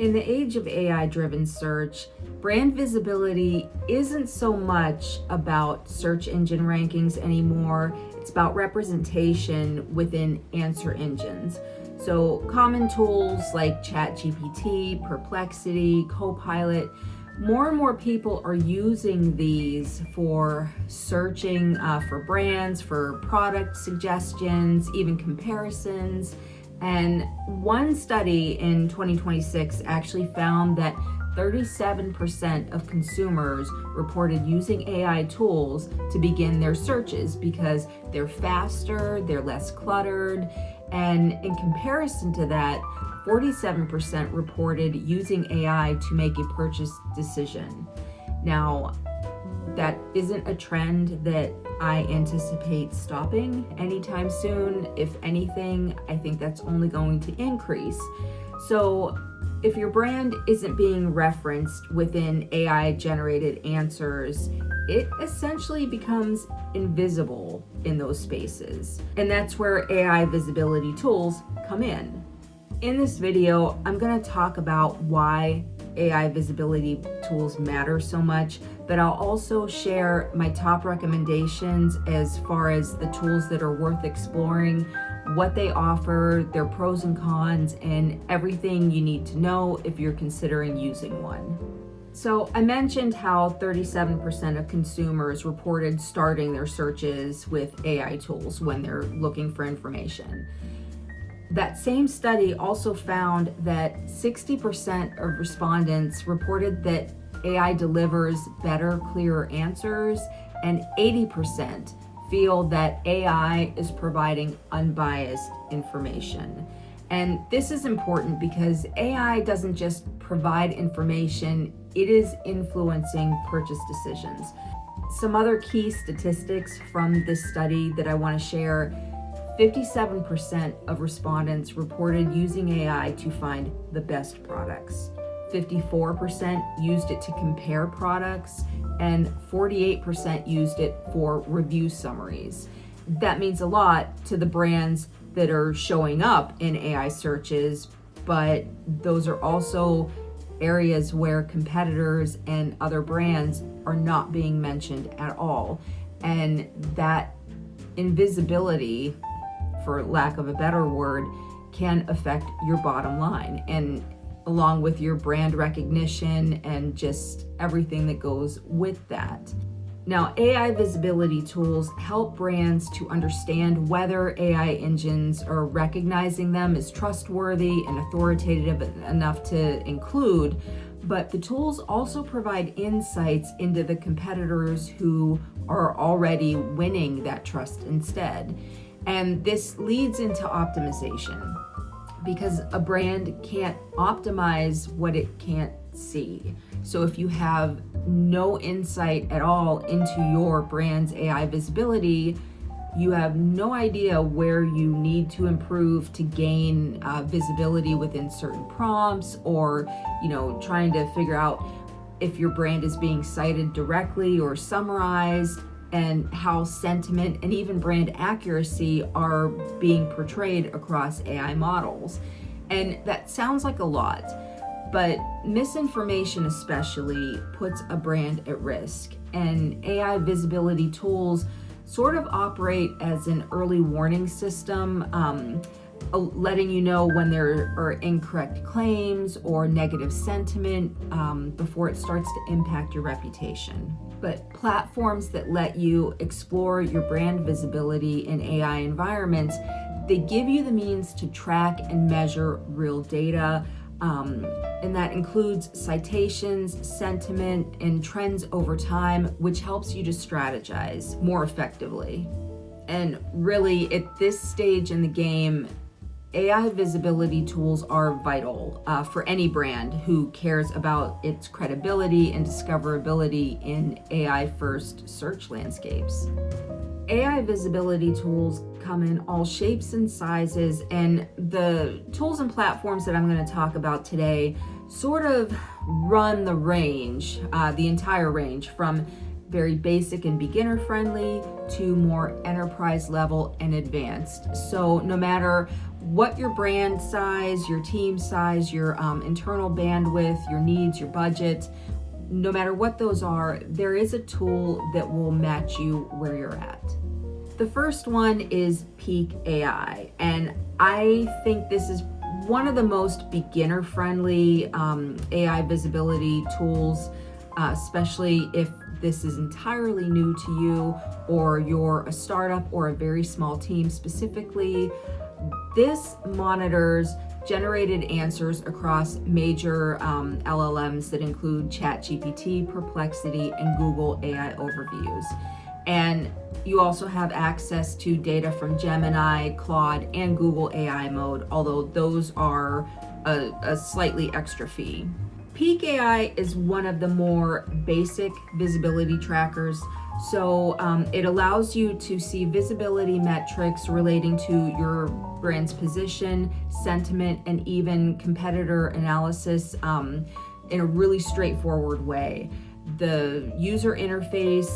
In the age of AI-driven search, brand visibility isn't so much about search engine rankings anymore. It's about representation within answer engines. So common tools like ChatGPT, Perplexity, Copilot, more and more people are using these for searching for brands, for product suggestions, even comparisons. And one study in 2026 actually found that 37% of consumers reported using AI tools to begin their searches because they're faster, they're less cluttered, and in comparison to that, 47% reported using AI to make a purchase decision. Now, that isn't a trend that I anticipate stopping anytime soon. If anything, I think that's only going to increase. So if your brand isn't being referenced within AI-generated answers, it essentially becomes invisible in those spaces. And that's where AI visibility tools come in. In this video, I'm going to talk about why AI visibility tools matter so much, but I'll also share my top recommendations as far as the tools that are worth exploring, what they offer, their pros and cons, and everything you need to know if you're considering using one. So I mentioned how 37% of consumers reported starting their searches with AI tools when they're looking for information. That same study also found that 60% of respondents reported that AI delivers better, clearer answers, and 80% feel that AI is providing unbiased information. And this is important because AI doesn't just provide information, it is influencing purchase decisions. Some other key statistics from this study that I want to share: 57% of respondents reported using AI to find the best products. 54% used it to compare products, and 48% used it for review summaries. That means a lot to the brands that are showing up in AI searches, but those are also areas where competitors and other brands are not being mentioned at all. And that invisibility, for lack of a better word, can affect your bottom line, and along with your brand recognition and just everything that goes with that. Now, AI visibility tools help brands to understand whether AI engines are recognizing them as trustworthy and authoritative enough to include, but the tools also provide insights into the competitors who are already winning that trust instead. And this leads into optimization, because a brand can't optimize what it can't see. So if you have no insight at all into your brand's AI visibility, you have no idea where you need to improve to gain visibility within certain prompts, or trying to figure out if your brand is being cited directly or summarized, and how sentiment and even brand accuracy are being portrayed across AI models. And that sounds like a lot, but misinformation especially puts a brand at risk. And AI visibility tools sort of operate as an early warning system, letting you know when there are incorrect claims or negative sentiment before it starts to impact your reputation. But platforms that let you explore your brand visibility in AI environments, they give you the means to track and measure real data, and that includes citations, sentiment, and trends over time, which helps you to strategize more effectively. And really, at this stage in the game, AI visibility tools are vital for any brand who cares about its credibility and discoverability in AI-first search landscapes. AI visibility tools come in all shapes and sizes, and the tools and platforms that I'm going to talk about today sort of run the range, the entire range, from very basic and beginner friendly to more enterprise level and advanced. So no matter what your brand size, your team size, your internal bandwidth, your needs, your budget, no matter what those are, there is a tool that will match you where you're at. The first one is Peec AI, and I think this is one of the most beginner-friendly AI visibility tools, especially if this is entirely new to you or you're a startup or a very small team specifically. This monitors generated answers across major LLMs that include ChatGPT, Perplexity, and Google AI overviews. And you also have access to data from Gemini, Claude, and Google AI mode, although those are a slightly extra fee. Peec AI is one of the more basic visibility trackers. So it allows you to see visibility metrics relating to your brand's position, sentiment, and even competitor analysis in a really straightforward way. The user interface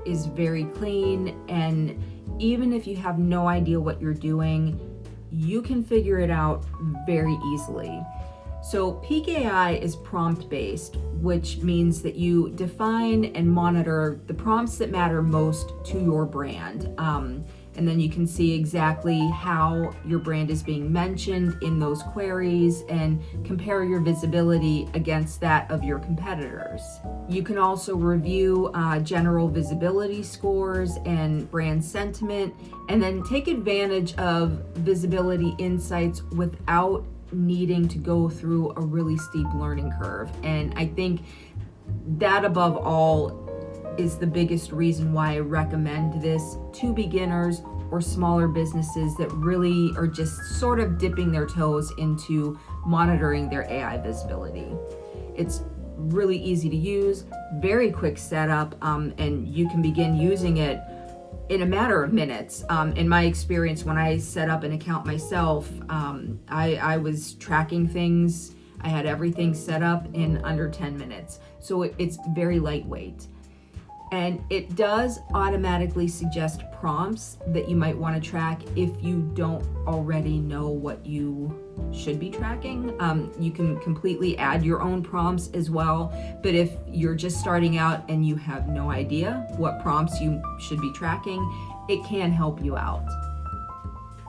is very clean, and even if you have no idea what you're doing, you can figure it out very easily. So Peec AI is prompt-based, which means that you define and monitor the prompts that matter most to your brand. And then you can see exactly how your brand is being mentioned in those queries and compare your visibility against that of your competitors. You can also review general visibility scores and brand sentiment, and then take advantage of visibility insights without needing to go through a really steep learning curve. And I think that above all is the biggest reason why I recommend this to beginners or smaller businesses that really are just sort of dipping their toes into monitoring their AI visibility. It's really easy to use, very quick setup, and you can begin using it in a matter of minutes. In my experience, when I set up an account myself, I was tracking things. I had everything set up in under 10 minutes. So it's very lightweight. And it does automatically suggest prompts that you might want to track if you don't already know what you should be tracking. You can completely add your own prompts as well. But if you're just starting out and you have no idea what prompts you should be tracking, it can help you out.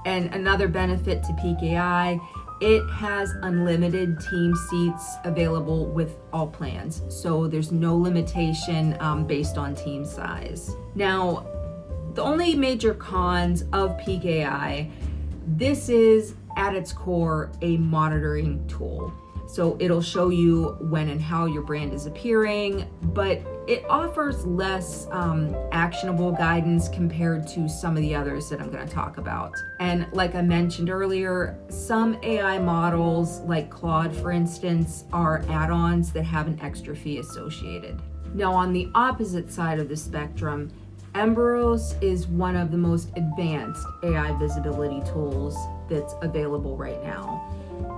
And another benefit to Peec AI, it has unlimited team seats available with all plans. So there's no limitation based on team size. Now, the only major cons of Peec AI, this is at its core a monitoring tool. So it'll show you when and how your brand is appearing, but it offers less actionable guidance compared to some of the others that I'm going to talk about. And like I mentioned earlier, some AI models like Claude, for instance, are add-ons that have an extra fee associated. Now, on the opposite side of the spectrum, Emberos is one of the most advanced AI visibility tools that's available right now.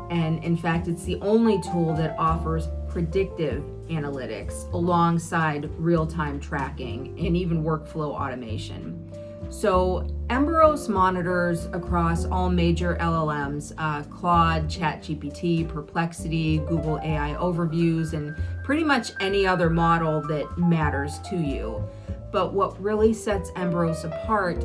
And in fact, it's the only tool that offers predictive analytics alongside real-time tracking and even workflow automation. So Emberos monitors across all major LLMs, Claude, ChatGPT, Perplexity, Google AI overviews, and pretty much any other model that matters to you. But what really sets Emberos apart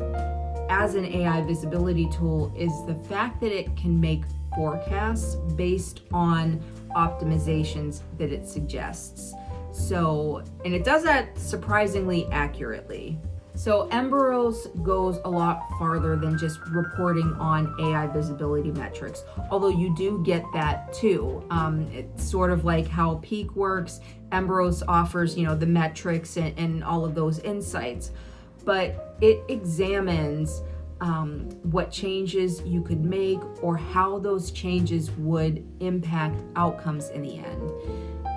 as an AI visibility tool is the fact that it can make forecasts based on optimizations that it suggests. So, and it does that surprisingly accurately. So Emberos goes a lot farther than just reporting on AI visibility metrics, although you do get that too. It's sort of like how Peec works. Emberos offers, the metrics and all of those insights, but it examines what changes you could make or how those changes would impact outcomes in the end.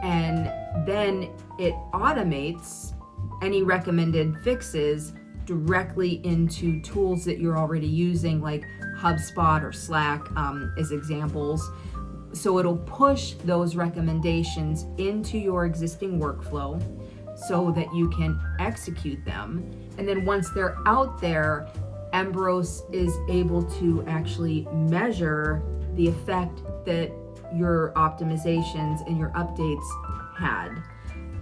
And then it automates any recommended fixes directly into tools that you're already using, like HubSpot or Slack as examples. So it'll push those recommendations into your existing workflow, so that you can execute them. And then once they're out there, Embros is able to actually measure the effect that your optimizations and your updates had.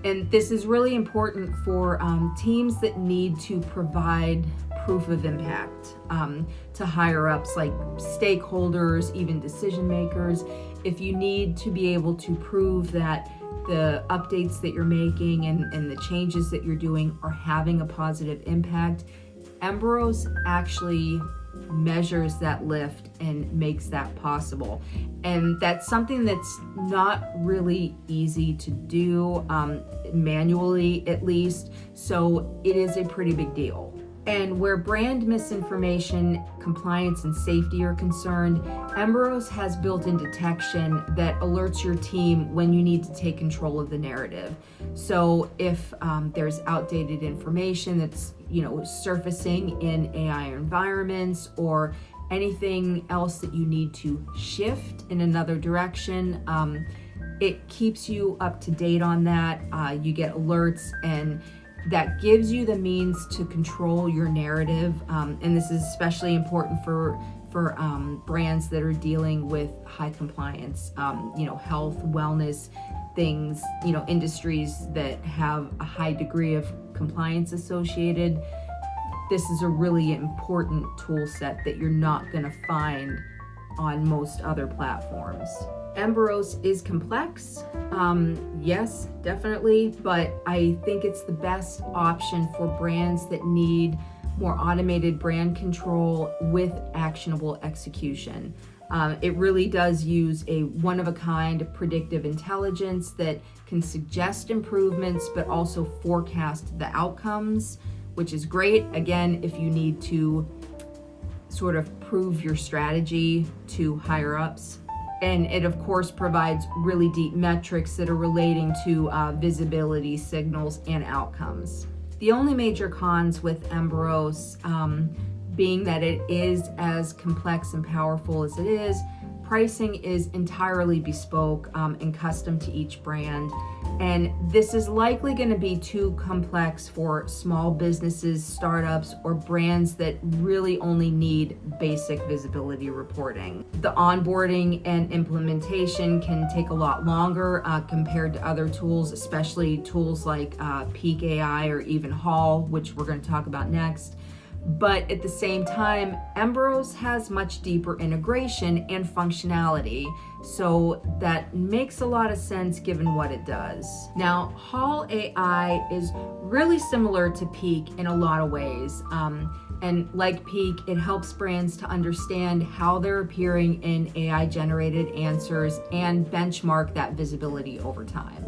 And this is really important for teams that need to provide proof of impact to higher ups like stakeholders, even decision makers. If you need to be able to prove that the updates that you're making and the changes that you're doing are having a positive impact, Embros actually measures that lift and makes that possible. And that's something that's not really easy to do, manually at least, so it is a pretty big deal. And where brand misinformation, compliance, and safety are concerned, Embros has built-in detection that alerts your team when you need to take control of the narrative. So if there's outdated information that's surfacing in AI environments, or anything else that you need to shift in another direction, it keeps you up to date on that. You get alerts, and that gives you the means to control your narrative. And this is especially important for brands that are dealing with high compliance, health, wellness things, industries that have a high degree of compliance associated. This is a really important tool set that you're not going to find on most other platforms. Embros is complex, yes, definitely, but I think it's the best option for brands that need more automated brand control with actionable execution. It really does use a one-of-a-kind predictive intelligence that can suggest improvements, but also forecast the outcomes, which is great, again, if you need to sort of prove your strategy to higher ups. And it, of course, provides really deep metrics that are relating to visibility, signals, and outcomes. The only major cons with Embros being that it is as complex and powerful as it is, pricing is entirely bespoke and custom to each brand. And this is likely going to be too complex for small businesses, startups, or brands that really only need basic visibility reporting. The onboarding and implementation can take a lot longer compared to other tools, especially tools like Peec AI or even Hall, which we're going to talk about next. But at the same time, Embros has much deeper integration and functionality, so that makes a lot of sense given what it does. Now, Hall AI is really similar to Peec in a lot of ways. And like Peec, it helps brands to understand how they're appearing in AI-generated answers and benchmark that visibility over time.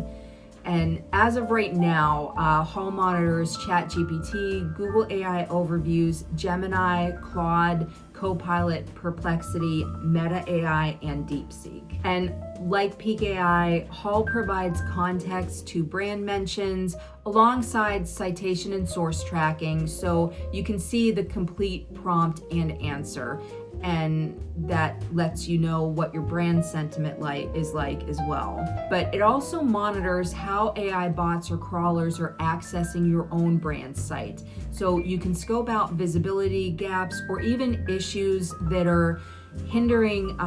And as of right now, Hall monitors ChatGPT, Google AI overviews, Gemini, Claude, Copilot, Perplexity, Meta AI, and DeepSeek. And like Peec AI, Hall provides context to brand mentions alongside citation and source tracking, so you can see the complete prompt and answer. And that lets you know what your brand sentiment is like as well. But it also monitors how AI bots or crawlers are accessing your own brand site. So you can scope out visibility gaps or even issues that are hindering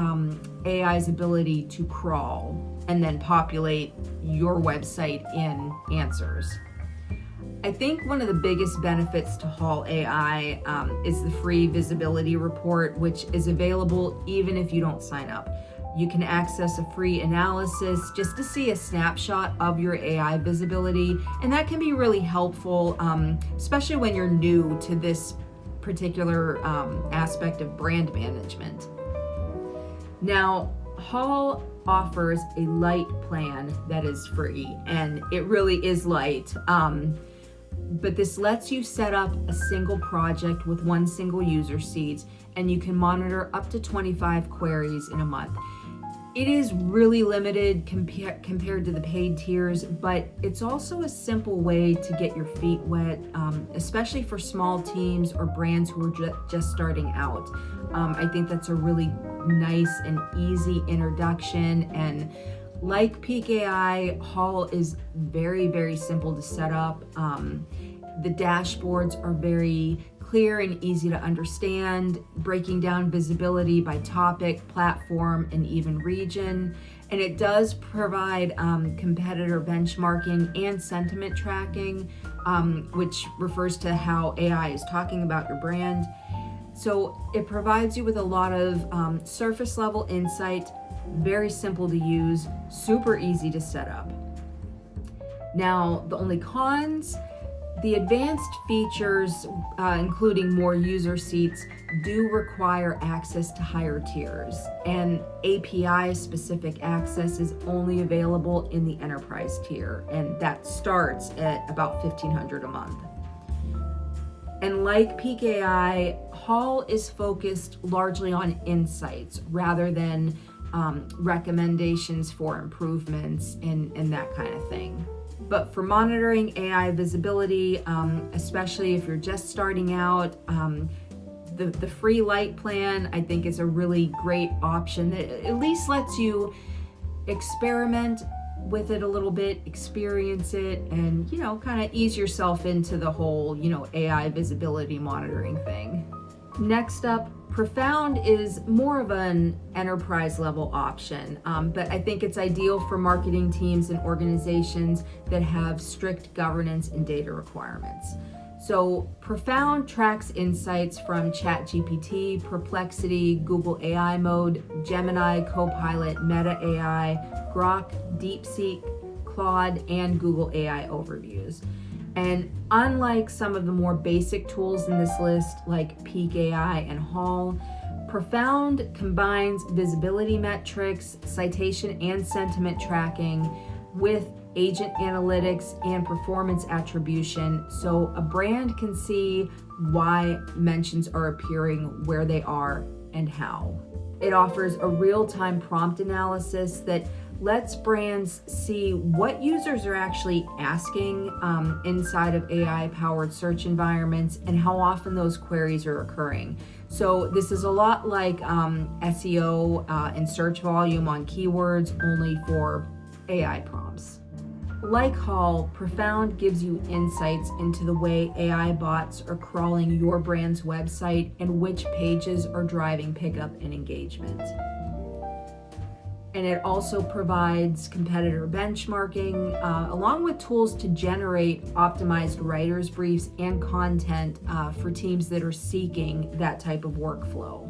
AI's ability to crawl and then populate your website in answers. I think one of the biggest benefits to Hall AI is the free visibility report, which is available even if you don't sign up. You can access a free analysis just to see a snapshot of your AI visibility, and that can be really helpful, especially when you're new to this particular aspect of brand management. Now, Hall offers a light plan that is free, and it really is light. But this lets you set up a single project with one single user seat, and you can monitor up to 25 queries in a month. It is really limited compared to the paid tiers, but it's also a simple way to get your feet wet, especially for small teams or brands who are just starting out. I think that's a really nice and easy introduction, and Like Peec AI, Hall is very, very simple to set up. The dashboards are very clear and easy to understand, breaking down visibility by topic, platform, and even region. And it does provide competitor benchmarking and sentiment tracking, which refers to how AI is talking about your brand. So it provides you with a lot of surface level insight, very simple to use, super easy to set up. Now, the only cons, the advanced features, including more user seats, do require access to higher tiers, and API-specific access is only available in the enterprise tier, and that starts at about $1,500 a month. And like Peec AI, Hall is focused largely on insights rather than recommendations for improvements and that kind of thing. But for monitoring AI visibility, especially if you're just starting out, the free light plan I think is a really great option that at least lets you experiment with it a little bit, experience it, and kind of ease yourself into the whole AI visibility monitoring thing. Next up, Profound is more of an enterprise level option, but I think it's ideal for marketing teams and organizations that have strict governance and data requirements. So Profound tracks insights from ChatGPT, Perplexity, Google AI Mode, Gemini, Copilot, Meta AI, Grok, DeepSeek, Claude, and Google AI overviews. And unlike some of the more basic tools in this list, like Peec AI and Hall, Profound combines visibility metrics, citation and sentiment tracking with agent analytics and performance attribution, so a brand can see why mentions are appearing where they are and how. It offers a real-time prompt analysis that lets brands see what users are actually asking inside of AI-powered search environments and how often those queries are occurring. So this is a lot like SEO and search volume on keywords, only for AI prompts. Like Hall, Profound gives you insights into the way AI bots are crawling your brand's website and which pages are driving pickup and engagement. And it also provides competitor benchmarking, along with tools to generate optimized writer's briefs and content for teams that are seeking that type of workflow.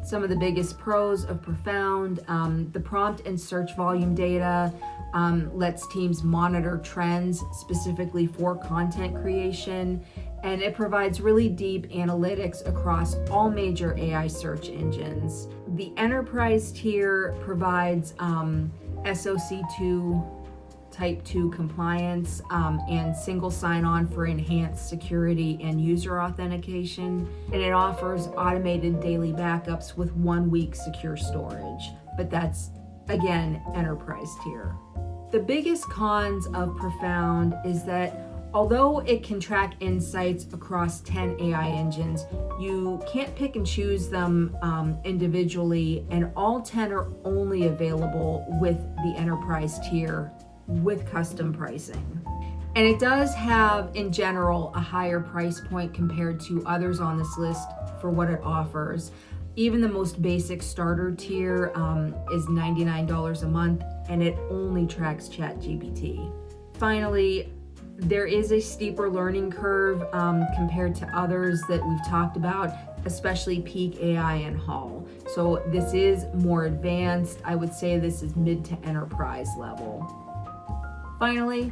Some of the biggest pros of Profound, the prompt and search volume data lets teams monitor trends specifically for content creation, and it provides really deep analytics across all major AI search engines. The enterprise tier provides SOC2 Type 2 compliance and single sign-on for enhanced security and user authentication. And it offers automated daily backups with 1 week secure storage. But that's, again, enterprise tier. The biggest cons of Profound is that although it can track insights across 10 AI engines, you can't pick and choose them individually, and all 10 are only available with the enterprise tier with custom pricing. And it does have, in general, a higher price point compared to others on this list for what it offers. Even the most basic starter tier is $99 a month, and it only tracks ChatGPT. Finally, there is a steeper learning curve compared to others that we've talked about, especially Peec AI and Hall. So this is more advanced. I would say this is mid to enterprise level. Finally,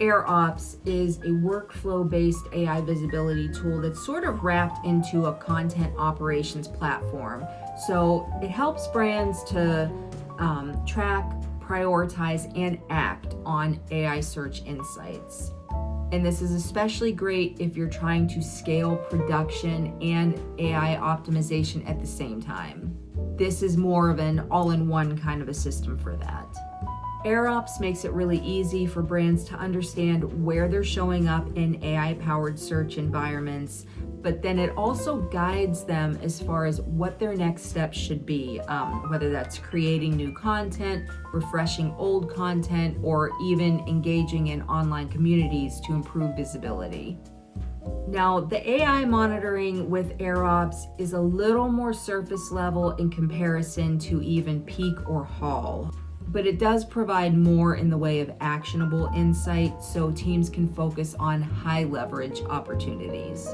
AirOps is a workflow-based AI visibility tool that's sort of wrapped into a content operations platform. So it helps brands to track, prioritize, and act on AI search insights. And this is especially great if you're trying to scale production and AI optimization at the same time. This is more of an all-in-one kind of a system for that. AirOps makes it really easy for brands to understand where they're showing up in AI-powered search environments, but then it also guides them as far as what their next steps should be, whether that's creating new content, refreshing old content, or even engaging in online communities to improve visibility. Now, the AI monitoring with AirOps is a little more surface level in comparison to even Peek or Haul, but it does provide more in the way of actionable insight so teams can focus on high leverage opportunities.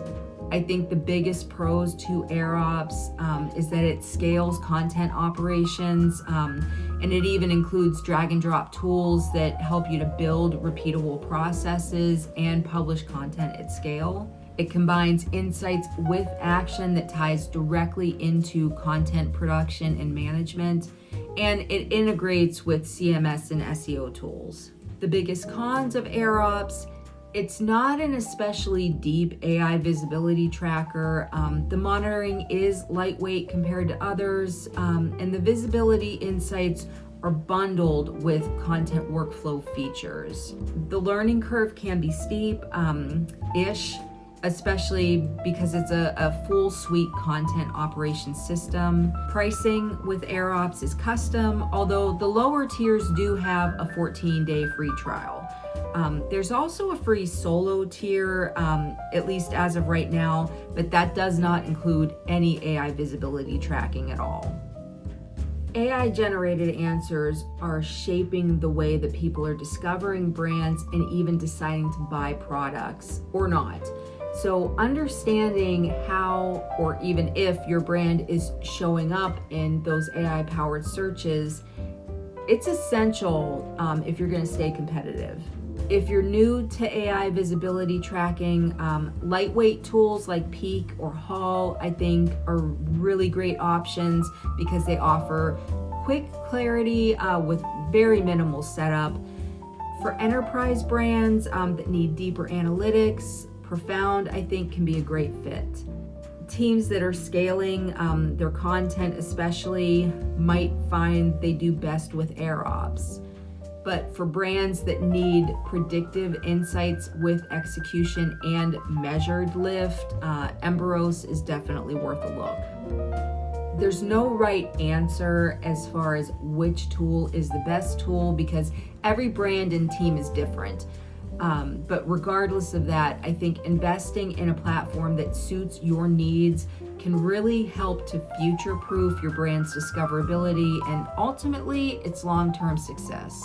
I think the biggest pros to AirOps is that it scales content operations, and it even includes drag and drop tools that help you to build repeatable processes and publish content at scale. It combines insights with action that ties directly into content production and management, and it integrates with CMS and SEO tools. The biggest cons of AirOps: it's not an especially deep AI visibility tracker. The monitoring is lightweight compared to others, and the visibility insights are bundled with content workflow features. The learning curve can be steep, especially because it's a full suite content operations system. Pricing with AirOps is custom, although the lower tiers do have a 14-day free trial. There's also a free solo tier, at least as of right now, but that does not include any AI visibility tracking at all. AI-generated answers are shaping the way that people are discovering brands and even deciding to buy products or not. So understanding how, or even if, your brand is showing up in those AI-powered searches, it's essential if you're going to stay competitive. If you're new to AI visibility tracking, lightweight tools like Peek or Haul, I think, are really great options because they offer quick clarity with very minimal setup. For enterprise brands that need deeper analytics, Profound, I think, can be a great fit. Teams that are scaling their content especially might find they do best with AirOps. But for brands that need predictive insights with execution and measured lift, Emberos is definitely worth a look. There's no right answer as far as which tool is the best tool because every brand and team is different. But regardless of that, I think investing in a platform that suits your needs can really help to future-proof your brand's discoverability and ultimately its long-term success.